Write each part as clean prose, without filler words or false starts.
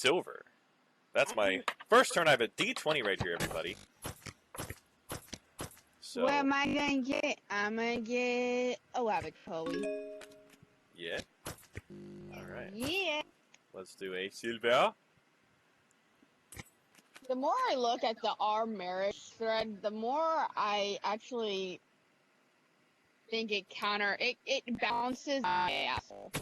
silver. That's my first turn. I have a D20 right here, everybody. So, what am I gonna get? I'm gonna get a Wabbit-Poey. yeah. All right. Yeah. Let's do a silver. The more I look at the our marriage thread, the more I actually think it balances my asshole.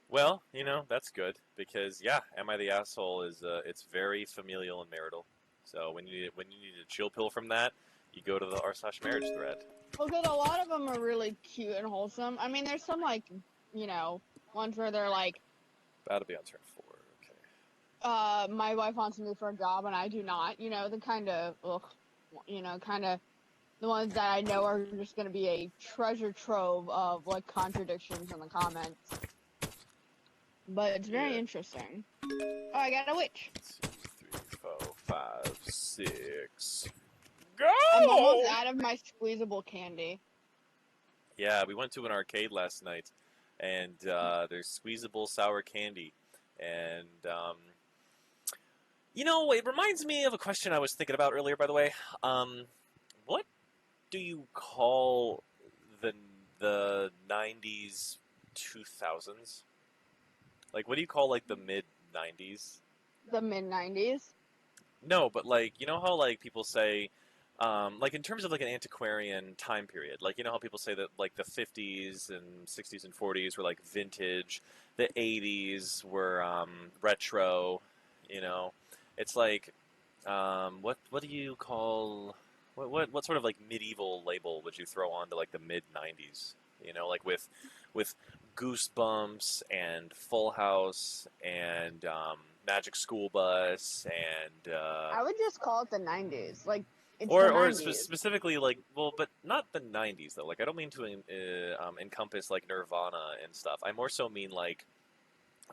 Well, that's good because am I the asshole is it's very familial and marital. So when you need a chill pill from that, you go to the r/marriage thread. Well, good. A lot of them are really cute and wholesome. I mean, there's some ones where they're like, That'll be on turn 4. Okay. my wife wants me for a job and I do not. The kind of, the ones that I know are just going to be a treasure trove of like contradictions in the comments. But it's very interesting. Oh, I got a witch. 2, 3, 4, 5, 6. Go! I'm almost out of my squeezable candy. Yeah, we went to an arcade last night, and there's squeezable sour candy, and it reminds me of a question I was thinking about earlier. By the way, what do you call the '90s, 2000s? Like, what do you call like the mid '90s? The mid '90s. No, but like how like people say, like in terms of like an antiquarian time period, like how people say that like the 50s and 60s and 40s were like vintage, the 80s were retro. It's like what do you call what sort of like medieval label would you throw on to like the mid '90s? Like with Goosebumps and Full House and Magic School Bus and I would just call it the '90s. Like, it's or the or 90s. specifically like but not the '90s though. Like I don't mean to encompass like Nirvana and stuff. I more so mean like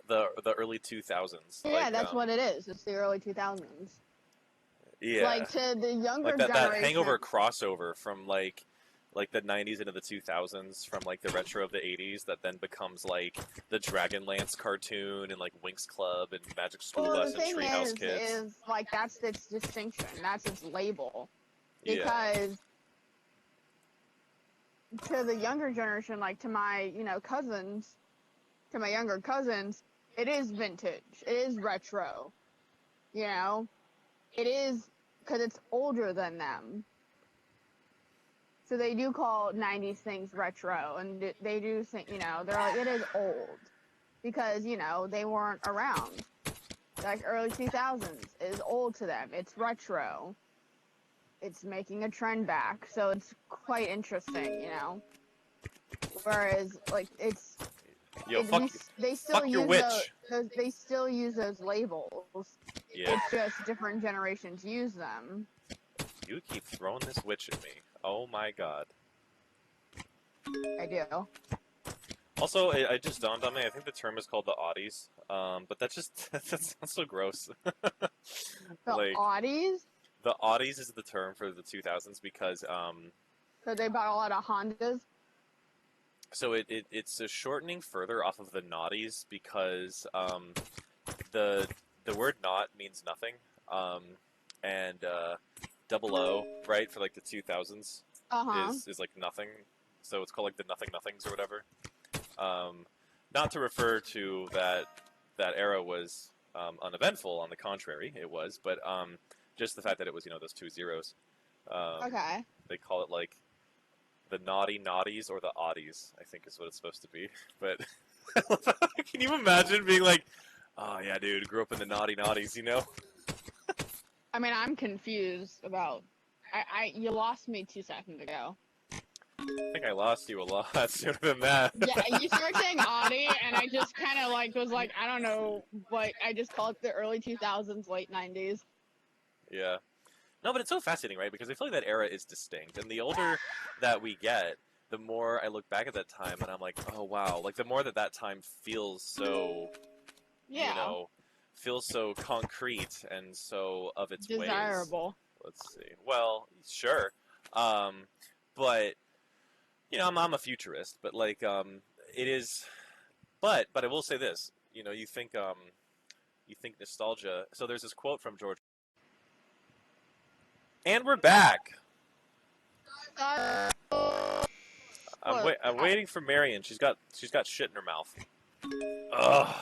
the early 2000s. Yeah, like, that's what it is. It's the early 2000s. Yeah, Like, to the younger like that generation. Hangover crossover from like the 90s into the 2000s, from like the retro of the 80s that then becomes like the Dragonlance cartoon and like Winx Club and Magic School Well, Bus the and thing Treehouse Kids. is, like, that's its distinction. That's its label. Yeah. Because to the younger generation, like to my, cousins, to my younger cousins, it is vintage. It is retro. It is, because it's older than them. So they do call 90s things retro, and they do think, they're like, it is old. Because, they weren't around. Like, early 2000s is old to them. It's retro. It's making a trend back. So it's quite interesting, Whereas, like, it's... Yo, they still fuck your use witch. they still use those labels. Yeah. It's just different generations use them. You keep throwing this witch at me. Oh my god. I do. Also, it just dawned on me, I think the term is called the Audis. But that sounds so gross. The like, Audis? The Audis is the term for the 2000s because So they bought a lot of Hondas? So it's a shortening further off of the naughties because the word "not" means nothing, and double O, right, for like the 2000s is like nothing, so it's called like the nothing nothings or whatever. Not to refer to that era was uneventful. On the contrary, it was, but just the fact that it was those 2 zeros. Okay. They call it like the naughty naughties or the oddies, I think is what it's supposed to be. But can you imagine being like, oh yeah, dude, grew up in the naughty naughties, I mean, I'm confused about... you lost me 2 seconds ago. I think I lost you a lot sooner than that. Yeah, you started saying Audi, and I just kind of was like, I don't know, I just call it the early 2000s, late 90s. Yeah. No, but it's so fascinating, right? Because I feel like that era is distinct, and the older that we get, the more I look back at that time, and I'm like, oh wow, like the more that time feels so, feels so concrete and so of its desirable. Ways. Let's see. Well, sure, but I'm a futurist, but like it is, but I will say this: you think nostalgia. So there's this quote from George, and we're back. I'm waiting for Marion. She's got shit in her mouth. Ugh.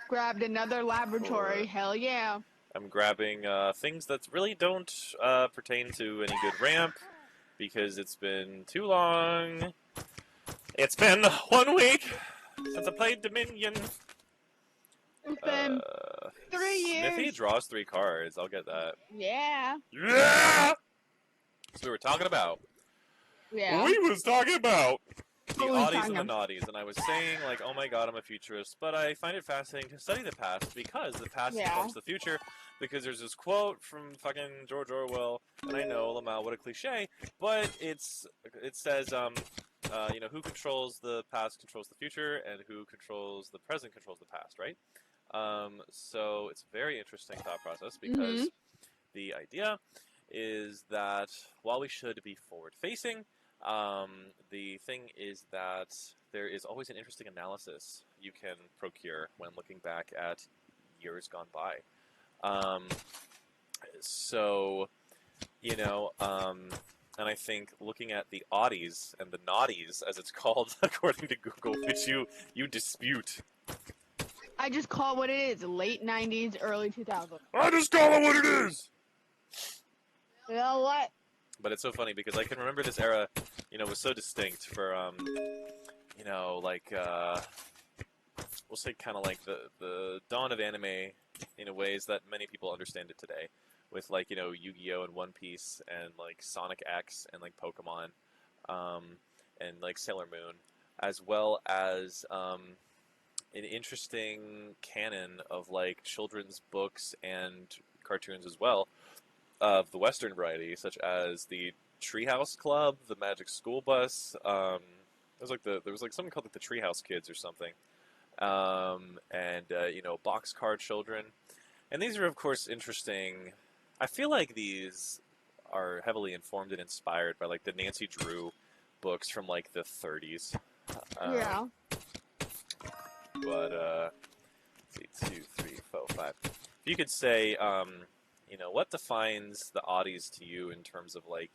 Grabbed another laboratory. Hell yeah. I'm grabbing things that really don't pertain to any good ramp because it's been too long. It's been 1 week since I played Dominion. It's been 3 years. Smithy draws 3 cards. I'll get that. Yeah. Yeah. So we were talking about. Yeah. We was talking about the What were we oddies talking and the naughties, and I was saying like, oh my god, I'm a futurist, but I find it fascinating to study the past because the past informs the future. Because there's this quote from fucking George Orwell, and I know, Lamau, what a cliche, but it says, who controls the past controls the future, and who controls the present controls the past, right? So it's a very interesting thought process because the idea is that while we should be forward-facing, the thing is that there is always an interesting analysis you can procure when looking back at years gone by. And I think looking at the oddies and the naughties, as it's called according to Google, which you dispute. I just call it what it is. Late 90s, early 2000s. I just call it what it is! You know what? But it's so funny because I can remember this era, was so distinct for, we'll say kind of like the dawn of anime in ways that many people understand it today. With like, Yu-Gi-Oh! And One Piece and like Sonic X and like Pokemon, and like Sailor Moon, as well as an interesting canon of like children's books and cartoons as well, of the Western variety, such as the Treehouse Club, the Magic School Bus. There was something called like the Treehouse Kids or something, and Boxcar Children, and these are of course interesting. I feel like these are heavily informed and inspired by like the Nancy Drew books from like the 30s. Yeah. But let's see, 2, 3, 4, 5. If you could say, what defines the oddies to you in terms of like,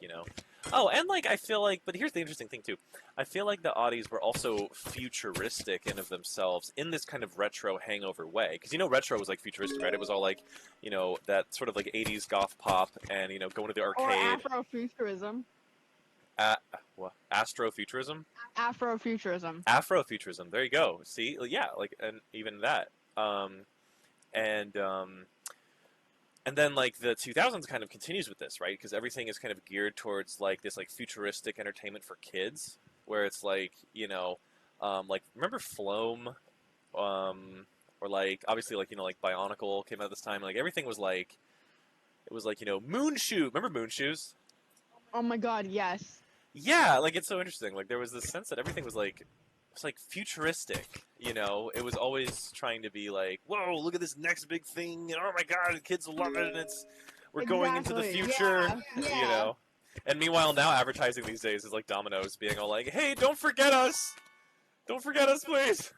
oh, and like I feel like, but here's the interesting thing too. I feel like the oddies were also futuristic in of themselves in this kind of retro hangover way, because retro was like futuristic, right? It was all like, that sort of like 80s goth pop and going to the arcade. Or Afrofuturism. What? Astrofuturism? Afrofuturism. Afrofuturism. There you go. See, yeah, like, and even that. And then like the 2000s kind of continues with this, right? Because everything is kind of geared towards like this like futuristic entertainment for kids, where it's like like remember Floam, or like obviously like like Bionicle came out this time. Like everything was like it was like Moon Shoe. Remember Moon Shoes? Oh my God, yes. Yeah, like it's so interesting. Like there was this sense that everything was like it's like futuristic, It was always trying to be like, whoa, look at this next big thing, and oh my god, the kids will love it, and we're going into the future, yeah. And meanwhile, now advertising these days is like Domino's being all like, hey, don't forget us, please.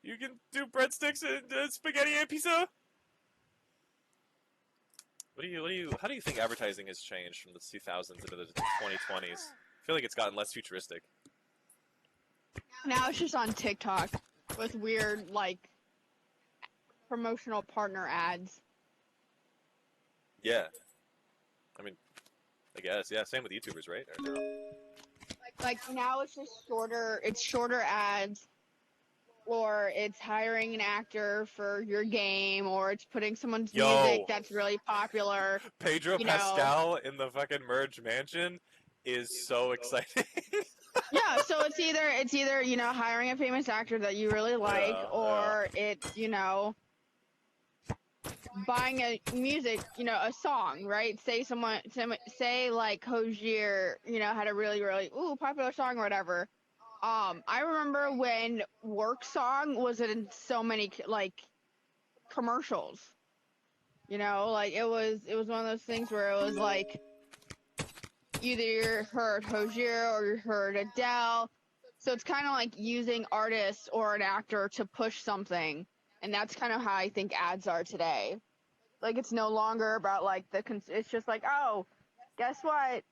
You can do breadsticks and spaghetti and pizza. How do you think advertising has changed from the 2000s into the 2020s? I feel like it's gotten less futuristic. Now it's just on TikTok with weird, like, promotional partner ads. Yeah. I mean, I guess, yeah, same with YouTubers, right? Or no? Like, now it's just shorter ads, or it's hiring an actor for your game, or it's putting someone's music that's really popular. Pedro Pascal in the fucking Merge Mansion is so exciting. Yeah, so it's either hiring a famous actor that you really like, or it's buying a music, a song, right? Say like Hozier, had a really really popular song or whatever. I remember when Work Song was in so many like commercials. Like it was one of those things where it was like either you heard Hozier or you heard Adele. So it's kind of like using artists or an actor to push something, and that's kind of how I think ads are today. Like it's no longer about like it's just like, oh, guess what?